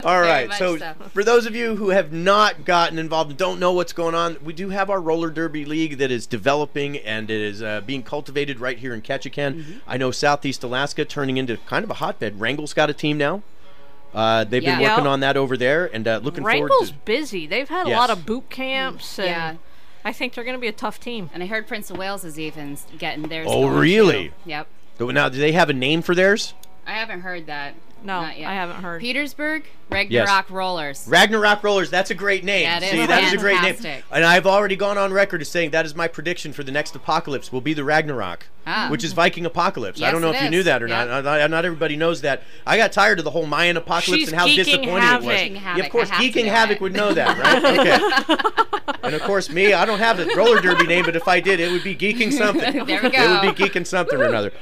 All Very right, much so for those of you who have not gotten involved and don't know what's going on, we do have our roller derby league that is developing, and it is being cultivated right here in Ketchikan. I know Southeast Alaska turning into kind of a hotbed. Wrangell's got a team now. They've been working on that over there, and looking forward to... Wrangell's busy. They've had a lot of boot camps, and I think they're going to be a tough team. And I heard Prince of Wales is even getting theirs. Oh, really? Too. Yep. So now, do they have a name for theirs? I haven't heard that. No, Not yet. I haven't heard. Petersburg, Ragnarok Rollers. Ragnarok Rollers, that's a great name. That is See, that is a great name. fantastic. And I've already gone on record as saying that is my prediction for the next apocalypse will be the Ragnarok, which is Viking apocalypse. I Yes, don't know it if you is. knew that or Yep. not. Not everybody knows that. I got tired of the whole Mayan apocalypse and how disappointing it was. Geeking Havoc. Yeah, of course, I have to Geeking know Havoc it. would know that, right? Okay. And of course, me, I don't have a roller derby name, but if I did, it would be Geeking something. There we go. It would be Geeking something or another.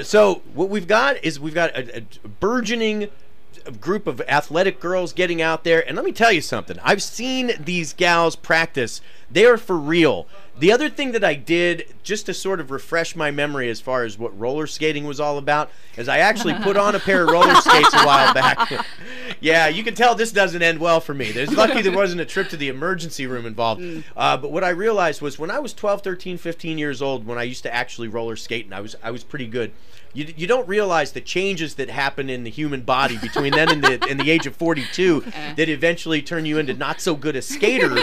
So what we've got is we've got a burgeoning group of athletic girls getting out there, and let me tell you something. I've seen these gals practice. They are for real. The other thing that I did, just to sort of refresh my memory as far as what roller skating was all about, is I actually put on a pair of roller skates a while back. Yeah, you can tell this doesn't end well for me. There's lucky there wasn't a trip to the emergency room involved. But what I realized was when I was 12, 13, 15 years old, when I used to actually roller skate, and I was pretty good. You don't realize the changes that happen in the human body between then and the age of 42 that eventually turn you into not so good a skater,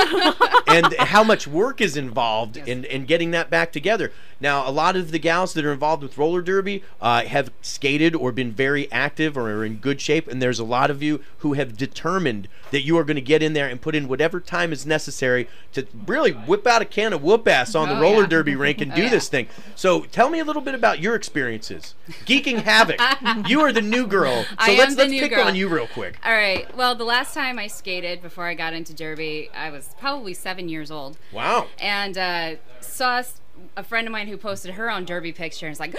and how much work is involved in getting that back together. Now, a lot of the gals that are involved with roller derby have skated or been very active or are in good shape, and there's a lot of you who have determined that you are going to get in there and put in whatever time is necessary to really whip out a can of whoop ass on the roller derby rink and do this thing. So tell me a little bit about your experiences. Geeking Havoc, you are the new girl. So let's pick on you real quick. All right. Well, the last time I skated before I got into derby, I was probably 7 years old. Wow. And saw a friend of mine who posted her own derby picture and was like,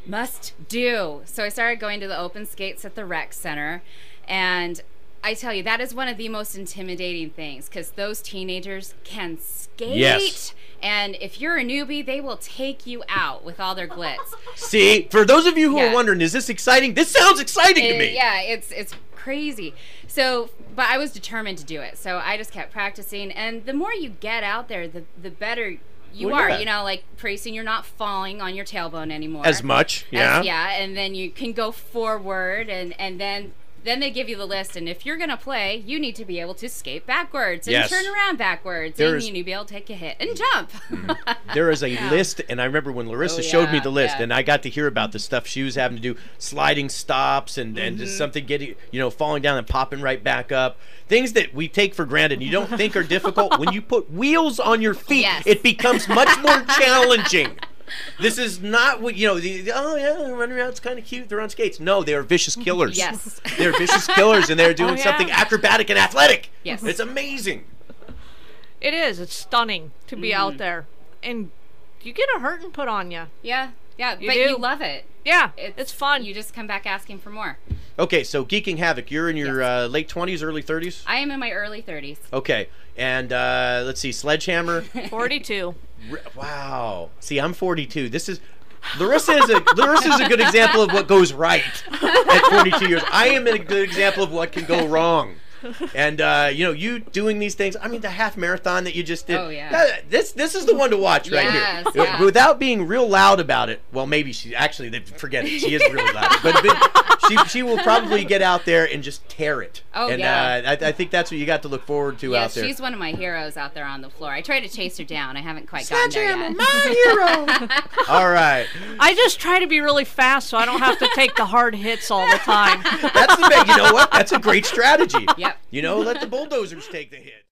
must do. So I started going to the open skates at the rec center, and I tell you, that is one of the most intimidating things because those teenagers can skate. Yes. And if you're a newbie, they will take you out with all their glitz. See, for those of you who are wondering, is this exciting? This sounds exciting to me. Yeah, it's crazy. So, but I was determined to do it. So I just kept practicing. And the more you get out there, the better you are. You know, like pretty soon you're not falling on your tailbone anymore. As much, yeah. And then you can go forward, and then they give you the list, and if you're going to play, you need to be able to skate backwards and turn around backwards, and you need to be able to take a hit and jump. There is a list, and I remember when Larissa showed me the list, and I got to hear about the stuff she was having to do, sliding stops and just something getting, falling down and popping right back up. Things that we take for granted and you don't think are difficult. When you put wheels on your feet, it becomes much more challenging. This is not what, oh yeah, they're running around, it's kind of cute, they're on skates. No, they are vicious killers. Yes. They're vicious killers, and they're doing something acrobatic and athletic. Yes. It's amazing. It is. It's stunning to be out there. And you get a hurting put on you. Yeah, but do. you love it. Yeah, it's fun. You just come back asking for more. Okay, so Geeking Havoc, you're in your late 20s, early 30s? I am in my early 30s. Okay, and let's see, SledgeHammer. 42. Wow. See, I'm 42. Larissa is a good example of what goes right at 42 years. I am a good example of what can go wrong. And you doing these things. I mean, the half marathon that you just did. Oh yeah. This is the one to watch right here. Yeah. Without being real loud about it. Well, maybe forget it. She is really loud. But she will probably get out there and just tear it. Oh and, I think that's what you got to look forward to out there. She's one of my heroes out there on the floor. I tried to chase her down. I haven't quite gotten there yet. My hero. All right. I just try to be really fast so I don't have to take the hard hits all the time. That's the best. You know what? That's a great strategy. Yep. Let the bulldozers take the hit.